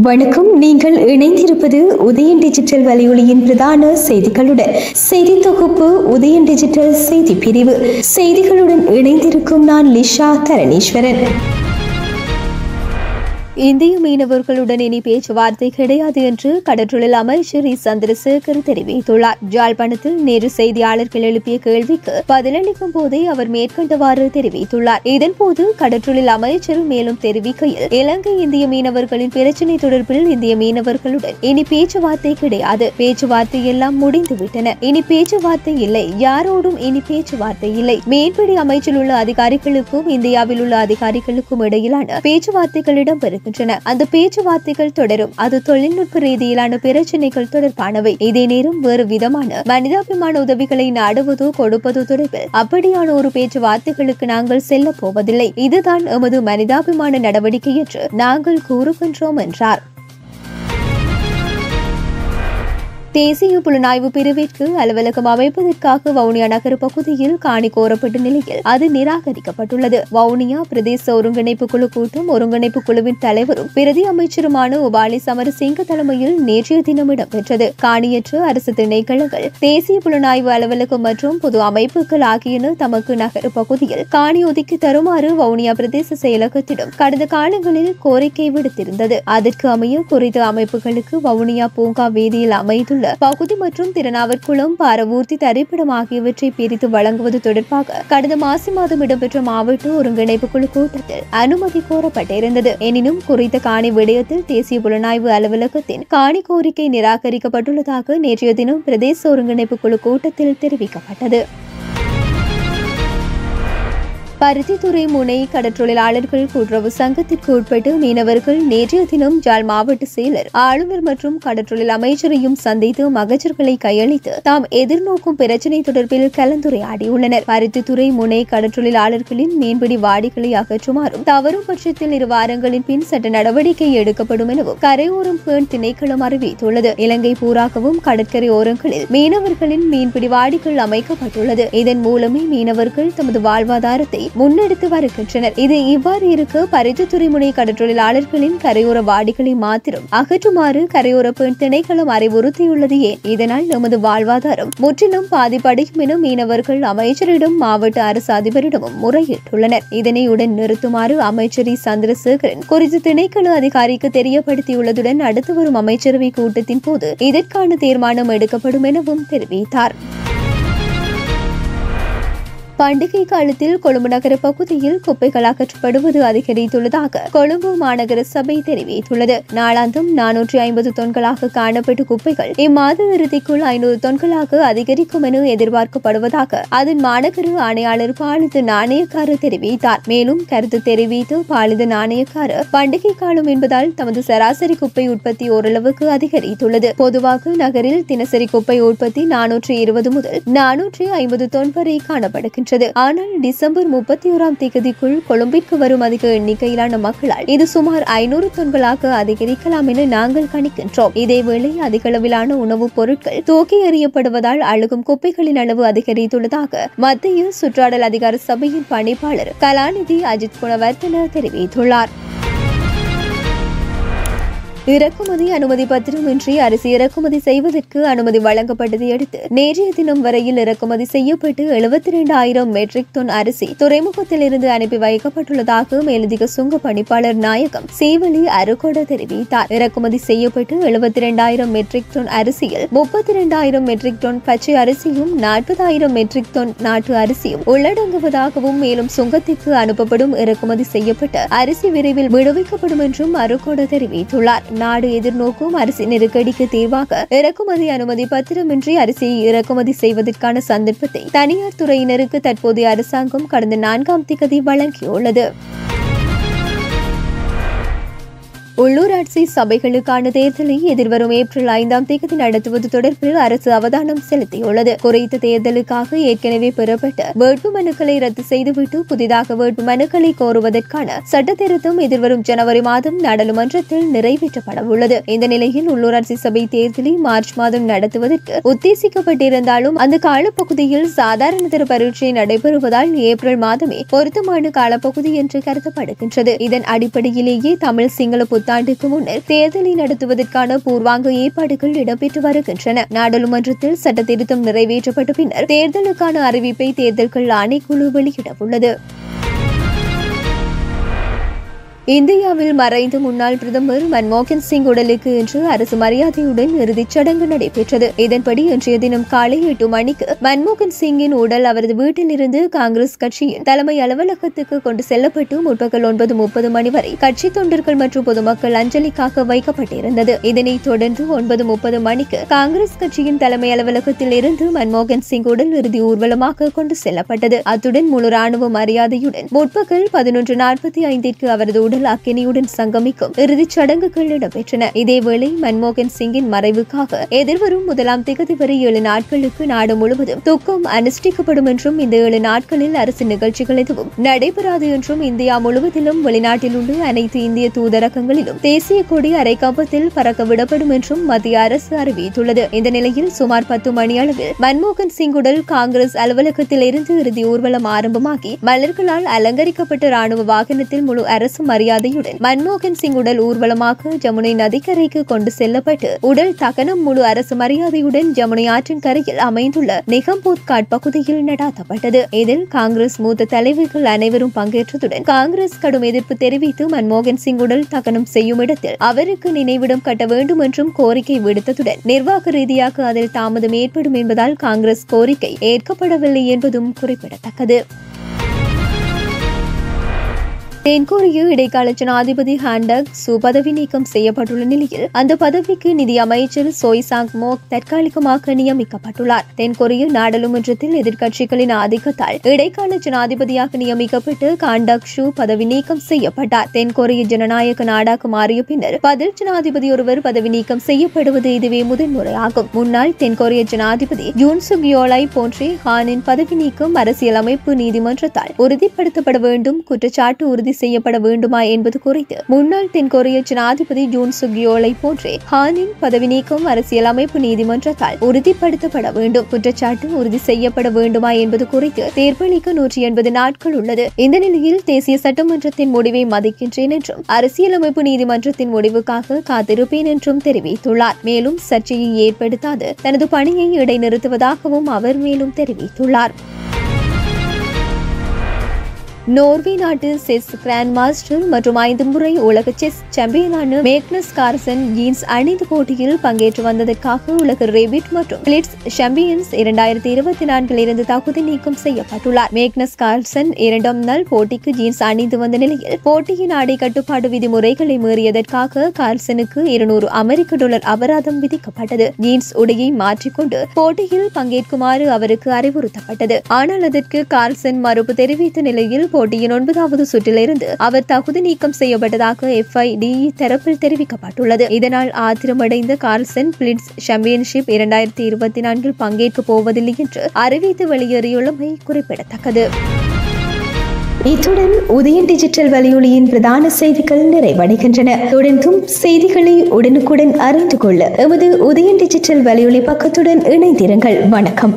வணக்கம். நீங்கள் இணைந்திருப்பது உதயன் டிஜிட்டல் வலையொலியின் பிரதான செய்திகளுடன். செய்தி தொகுப்பு உதயன் டிஜிட்டல் செய்தி பிரிவு. செய்திகளுடன் இணைந்திருக்கும் நான் லிஷா தரணீஸ்வரன். இந்திய மீனவர்களுடன் இனி பேச்சுவார்த்தை கிடையாது என்று கடற்றொழில் அமைச்சர் சந்திரசேகர் தெரிவித்துள்ளார். ஜாழ்ப்பாணத்தில் நேரு செய்தியாளர்கள் எழுப்பிய கேள்விக்கு பதிலளிக்கும் போதே அவர் மேற்கண்டவாறு தெரிவித்துள்ளார். இதன்போது கடற்றொழில் அமைச்சர் மேலும் தெரிவிக்கையில், இலங்கை இந்திய மீனவர்களின் பிரச்சினை தொடர்பில் இந்திய மீனவர்களுடன் இனி பேச்சுவார்த்தை கிடையாது. பேச்சுவார்த்தை எல்லாம் முடிந்துவிட்டன. இனி பேச்சுவார்த்தை இல்லை. யாரோடும் இனி பேச்சுவார்த்தை இல்லை. மீன்பிடி அமைச்சில் உள்ள அதிகாரிகளுக்கும் இந்தியாவில் உள்ள அதிகாரிகளுக்கும் இடையிலான பேச்சுவார்த்தைகள் இடம்பெறும். அந்த பேச்சுவார்த்தைகள் தொடரும். அது தொழில்நுட்ப ரீதியிலான பிரச்சனைகள் தொடர்பானவை. இதே நேரம் வேறு விதமான மனிதாபிமான உதவிகளை நாடுவதோ கொடுப்பதோ தொடர்பில் அப்படியான ஒரு பேச்சுவார்த்தைகளுக்கு நாங்கள் செல்ல போவதில்லை. இதுதான் எமது மனிதாபிமான நடவடிக்கை என்று நாங்கள் கூறுகின்றோம் என்றார். தேசிய புலனாய்வு பிரிவிற்கு அலுவலகம் அமைப்பதற்காக வவுனியா நகர பகுதியில் காணி கோரப்பட்ட நிலையில் அது நிராகரிக்கப்பட்டுள்ளது. வவுனியா பிரதேச ஒருங்கிணைப்பு குழு கூட்டம் ஒருங்கிணைப்பு குழுவின் தலைவரும் பிரதி அமைச்சருமான உபாலி சமரசிங்க தலைமையில் நேற்றைய தினம் இடம்பெற்றது. காணியற்ற அரசு திணைக்களங்கள், தேசிய புலனாய்வு அலுவலகம் மற்றும் பொது அமைப்புகள் ஆகியன தமக்கு நகர பகுதியில் காணி ஒதுக்கி தருமாறு வவுனியா பிரதேச செயலகத்திடம் கடந்த காலங்களில் கோரிக்கை விடுத்திருந்தது. அதற்கு அமைய குறித்த அமைப்புகளுக்கு வவுனியா பூங்கா வீதியில் அமைந்துள்ள பகுதி மற்றும் திருநாவற்குளம், பாரவூர்த்தி தரிப்பிடம் ஆகியவற்றை பிரித்து வழங்குவது தொடர்பாக கடந்த மாதம் இடம்பெற்ற மாவட்ட ஒருங்கிணைப்பு குழு கூட்டத்தில் அனுமதி கோரப்பட்டிருந்தது. எனினும் குறித்த காணி விடயத்தில் தேசிய புலனாய்வு அலுவலகத்தின் காணி கோரிக்கை நிராகரிக்கப்பட்டுள்ளதாக நேற்றைய தினம் பிரதேச ஒருங்கிணைப்பு குழு கூட்டத்தில் தெரிவிக்கப்பட்டது. பருத்தித்துறை முனை கடற்றொழிலாளர்கள் கூட்டுறவு சங்கத்திற்கு உட்பட்டு மீனவர்கள் நேற்றைய தினம் ஜாழ் மாவட்ட செயலர், ஆளுநர் மற்றும் கடற்றொழில் அமைச்சரையும் சந்தித்து மகஜர்களை கையளித்து தாம் எதிர்நோக்கும் பிரச்சினை தொடர்பில் கலந்துரையாடியுள்ளனர். பருத்தித்துறை முனை கடற்றொழிலாளர்களின் மீன்பிடி வாடிகளை அகற்றுமாறும், தவறும் பட்சத்தில் 2 வாரங்களின் பின் சட்ட நடவடிக்கை எடுக்கப்படும் எனவும் கரையோரம் பேண் திணைக்களம் அறிவித்துள்ளது. இலங்கை பூராகவும் கடற்கரை ஓரங்களில் மீனவர்களின் மீன்பிடி வாடிகள் அமைக்கப்பட்டுள்ளது. இதன் மூலமே மீனவர்கள் தமது வாழ்வாதாரத்தை முன்னெடுத்து வருகின்றனர். இது இவ்வாறு இருக்க பருத்தித்துறை முனை கடற்றொழிலாளர்களின் கரையோர வாடிகளை மாத்திரம் அகற்றுமாறு கரையோர பெண் திணைக்களம் அறிவுறுத்தியுள்ளது. ஏன்? இதனால் நமது வாழ்வாதாரம் முற்றிலும் பாதிப்படையும் என மீனவர்கள் அமைச்சரிடம் மாவட்ட அரசு அதிபரிடமும் முறையிட்டுள்ளனர். இதனை உடன் நிறுத்துமாறு அமைச்சர் சந்திரசேகரன் குறித்த திணைக்கள அதிகாரிக்கு தெரியப்படுத்தியுள்ளதுடன் அடுத்து வரும் அமைச்சரவை கூட்டத்தின் போது இதற்கான தீர்மானம் எடுக்கப்படும் எனவும் தெரிவித்தார். பண்டிகை காலத்தில் கொழும்பு நகர பகுதியில் குப்பைகள் அகற்றப்படுவது அதிகரித்துள்ளதாக கொழும்பு மாநகர சபை தெரிவித்துள்ளது. நாளாந்தம் 450 தொன்களாக காணப்பட்ட குப்பைகள் இம்மாத இறுதிக்குள் 500 தொன்களாக அதிகரிக்கும் என எதிர்பார்க்கப்படுவதாக அதன் மாநகர ஆணையாளர் பாலித நாணயக்காரர் தெரிவித்தார். மேலும் கருத்து தெரிவித்து பாலித நாணயக்காரர், பண்டிகை காலம் என்பதால் தமது சராசரி குப்பை உற்பத்தி ஓரளவுக்கு அதிகரித்துள்ளது. பொதுவாக நகரில் தினசரி குப்பை உற்பத்தி 420 முதல் 450 தொன் வரை காணப்படுகிறது. ஆனால் டிசம்பர் 31ஆம் தேதிக்குள் கொழும்பிற்கு வரும் அதிக எண்ணிக்கையிலான மக்களால் இது சுமார் 500 தொன்களாக அதிகரிக்கலாம் என நாங்கள் கணிக்கின்றோம். இதேவேளை அதிகளவிலான உணவுப் பொருட்கள் தூக்கி எறியப்படுவதால் அழுகும் குப்பைகளின் அளவு அதிகரித்துள்ளதாக மத்திய சுற்றாடல் அதிகார சபையின் பணிப்பாளர் கலாநிதி அஜித் குணவர்தன தெரிவித்துள்ளார். இறக்குமதி அனுமதி பத்திரமின்றி அரிசி இறக்குமதி செய்வதற்கு அனுமதி வழங்கப்பட்டதை அடுத்து நேற்றைய தினம் வரையில் இறக்குமதி செய்யப்பட்டு 72,000 மெட்ரிக் டன் அரிசி துறைமுகத்தில் இருந்து அனுப்பி வைக்கப்பட்டுள்ளதாக மேலதிக சுங்க பணிப்பாளர் நாயகம் சீவலி அருகோட தெரிவித்தார். இறக்குமதி செய்யப்பட்டு 72,000 மெட்ரிக் டன் அரிசியில் 32,000 மெட்ரிக் டன் பச்சை அரிசியும் 40,000 மெட்ரிக் டன் நாட்டு அரிசியும் உள்ளடங்குவதாகவும், மேலும் சுங்கத்திற்கு அனுப்பப்படும் இறக்குமதி செய்யப்பட்ட அரிசி விரைவில் விடுவிக்கப்படும் என்றும் அருகோட தெரிவித்துள்ளார். நாடு எதிர்நோக்கும் அரிசி நெருக்கடிக்கு தீர்வாக இறக்குமதி அனுமதி பத்திரமின்றி அரிசியை இறக்குமதி செய்வதற்கான சந்தர்ப்பத்தை தனியார் துறையினருக்கு தற்போதைய அரசாங்கம் கடந்த 4ஆம் தேதி வழங்கியுள்ளது. உள்ளூராட்சி சபைகளுக்கான தேர்தலை எதிர்வரும் ஏப்ரல் 5ஆம் தேதி நடத்துவது தொடர்பில் அரசு அவதானம் செலுத்தியுள்ளது. குறித்த தேர்தலுக்காக ஏற்கனவே பெறப்பட்ட வேட்பு மனுக்களை ரத்து செய்துவிட்டு புதிதாக வேட்பு மனுக்களை கோருவதற்கான சட்ட திருத்தம் எதிர்வரும் ஜனவரி மாதம் நாடாளுமன்றத்தில் நிறைவேற்றப்பட உள்ளது. இந்த நிலையில் உள்ளூராட்சி சபை தேர்தலை மார்ச் மாதம் நடத்துவதற்கு உத்தேசிக்கப்பட்டிருந்தாலும் அந்த காலப்பகுதியில் சாதாரண தர பரீட்சை நடைபெறுவதால் ஏப்ரல் மாதமே பொருத்தமான காலப்பகுதி என்று கருதப்படுகின்றது. இதன் அடிப்படையிலேயே தமிழ், சிங்கள, புத்தாண்டுக்கு முன்னர் தேர்தலை நடத்துவதற்கான பூர்வாங்க ஏற்பாடுகள் இடம்பெற்று வருகின்றன. நாடாளுமன்றத்தில் சட்ட திருத்தம் நிறைவேற்றப்பட்ட பின்னர் தேர்தலுக்கான அறிவிப்பை தேர்தல்கள் ஆணைக்குழு வெளியிடவுள்ளது. இந்தியாவில் மறைந்த முன்னாள் பிரதமர் மன்மோகன் சிங் உடலுக்கு இன்று அரசு மரியாதையுடன் இறுதிச் சடங்கு நடைபெற்றது. இதன்படி இன்றைய தினம் காலை 8 மணிக்கு மன்மோகன் சிங்கின் உடல் அவரது வீட்டிலிருந்து காங்கிரஸ் கட்சியின் தலைமை அலுவலகத்துக்கு கொண்டு செல்லப்பட்டு முற்பகல் 9:30 மணி வரை கட்சி தொண்டர்கள் மற்றும் பொதுமக்கள் அஞ்சலிக்காக வைக்கப்பட்டிருந்தது. இதனைத் தொடர்ந்து 9:30 மணிக்கு காங்கிரஸ் கட்சியின் தலைமை அலுவலகத்தில் இருந்து மன்மோகன் சிங் உடல் இறுதி ஊர்வலமாக கொண்டு செல்லப்பட்டது. அத்துடன் முழு ராணுவ மரியாதையுடன் முற்பகல் 11:45 அவரது உடல் அக்கினியுடன் சங்கமிக்கும் இறுதிச் சடங்குகள் இடம்பெற்றன. இதேவேளை மன்மோகன் சிங்கின் மறைவுக்காக எதிர்வரும் 1ஆம் தேதி வரை 7 நாட்களுக்கு நாடு முழுவதும் துக்கம் அனுஷ்டிக்கப்படும் என்றும் இந்த 7 நாட்களில் அரசு நிகழ்ச்சிகள் எதுவும் நடைபெறாது என்றும் இந்தியா முழுவதிலும் வெளிநாட்டில் உள்ள அனைத்து இந்திய தூதரகங்களிலும் தேசிய கொடி அரைக்கம்பத்தில் பறக்க விடப்படும் என்றும் மத்திய அரசு அறிவித்துள்ளது. இந்த நிலையில் சுமார் 10 மணி அளவில் மன்மோகன் சிங் உடல் காங்கிரஸ் அலுவலகத்தில் இருந்து இறுதி ஊர்வலம் ஆரம்பமாகி மலர்களால் அலங்கரிக்கப்பட்ட ராணுவ வாகனத்தில் முழு அரசு மரியாதையுடன் மன்மோகன் சிங் உடல் ஊர்வலமாக ஜமுனை நதிக்கரைக்கு கொண்டு செல்லப்பட்டு உடல் தகனம் முழு அரசு மரியாதையுடன் ஜமுனை ஆற்றின் கரையில் அமைந்துள்ள நிகம்பூர் காட் பகுதியில் நடாத்தப்பட்டது. இதில் காங்கிரஸ் மூத்த தலைவர்கள் அனைவரும் பங்கேற்றதுடன் காங்கிரஸ் கடும் எதிர்ப்பு தெரிவித்து மன்மோகன் சிங் உடல் தகனம் செய்யும் இடத்தில் அவருக்கு நினைவிடம் கட்ட வேண்டும் என்றும் கோரிக்கை விடுத்ததுடன் நிர்வாக ரீதியாக அதில் தாமதம் ஏற்படும் என்பதால் காங்கிரஸ் கோரிக்கை ஏற்கப்படவில்லை என்பதும் குறிப்பிடத்தக்கது. தென்கொரிய இடைக்கால ஜனாதிபதி ஹான் டக் சூ பதவி நீக்கம் செய்யப்பட்டுள்ள நிலையில் அந்த பதவிக்கு நிதி அமைச்சர் சோய் சாங் மோக் தற்காலிகமாக நியமிக்கப்பட்டுள்ளார். தென்கொரிய நாடாளுமன்றத்தில் எதிர்க்கட்சிகளின் ஆதிக்கத்தால் இடைக்கால ஜனாதிபதியாக நியமிக்கப்பட்டு ஹான் டக் சூ பதவி நீக்கம் செய்யப்பட்டார். தென்கொரிய ஜனநாயக நாடாக மாறிய பின்னர் பதில் ஜனாதிபதி ஒருவர் பதவி நீக்கம் செய்யப்படுவது இதுவே முதன்முறையாகும். முன்னாள் தென்கொரிய ஜனாதிபதி யூன் சுக் யோலை போன்றே ஹானின் பதவி நீக்கம் அரசியலமைப்பு நீதிமன்றத்தால் உறுதிப்படுத்தப்பட வேண்டும், குற்றச்சாட்டு உறுதி செய்யப்பட வேண்டுமா என்பது குறித்து முன்னாள் தென்கொரிய ஜனாதிபதி யூன் சுக் யோலை போன்றே ஹானின் பதவி நீக்கம் அரசியலமைப்பு நீதிமன்றத்தால் உறுதிப்படுத்தப்பட வேண்டும், குற்றச்சாட்டு உறுதி செய்யப்பட வேண்டுமா என்பது குறித்து தீர்ப்பளிக்க 180 நாட்கள் உள்ளது. இந்த நிலையில் தேசிய சட்டமன்றத்தின் முடிவை மதிக்கின்றேன் என்றும் அரசியலமைப்பு நீதிமன்றத்தின் முடிவுக்காக காத்திருப்பேன் என்றும் தெரிவித்துள்ளார். மேலும் சர்ச்சையை ஏற்படுத்தாது தனது பணியை இடைநிறுத்துவதாகவும் அவர் மேலும் தெரிவித்துள்ளார். நோர்வே நாட்டு செஸ் கிராண்ட் மாஸ்டர் மற்றும் 5 முறை உலக செஸ் சாம்பியனான மேக்னஸ் கார்ல்சன் ஜீன்ஸ் அணிந்து போட்டியில் பங்கேற்று வந்ததற்காக உலக ரேபிட் மற்றும் பிளிட்ஸ் சாம்பியன்ஸ் 2024 இருந்து தகுதி நீக்கம் செய்யப்பட்டுள்ளார். மேக்னஸ் கார்ல்சன் 2ஆம் நாள் போட்டிக்கு ஜீன்ஸ் அணிந்து வந்த நிலையில் போட்டியின் ஆடை கட்டுப்பாடு விதிமுறைகளை மீறியதற்காக கார்ல்சனுக்கு $200 அபராதம் விதிக்கப்பட்டது. ஜீன்ஸ் உடையை மாற்றிக்கொண்டு போட்டியில் பங்கேற்குமாறு அவருக்கு அறிவுறுத்தப்பட்டது. ஆனால் அதற்கு கார்ல்சன் மறுப்பு தெரிவித்த நிலையில் போட்டியின் 9வது சுற்றிலிருந்து அவர் தகுதி நீக்கம் செய்யப்பட்டதாக FIDE தரப்பில் தெரிவிக்கப்பட்டுள்ளது. இதனால் ஆத்திரமடைந்த கார்ல்சன் பிளிட்ஸ் சாம்பியன்ஷிப் 2024 பங்கேற்கப் போவதில்லை என்று அறிவித்து வெளியேறியுள்ளமை குறிப்பிடத்தக்கது. இத்துடன் உதயன் டிஜிட்டல் வலையொலியின் பிரதான செய்திகள் நிறைவடைகின்றன. தொடர்ந்தும் செய்திகளை உடனுக்குடன் அறிந்து கொள்ள எமது உதயன் டிஜிட்டல் வலையொலி பக்கத்துடன் இணைந்திருங்கள். வணக்கம்.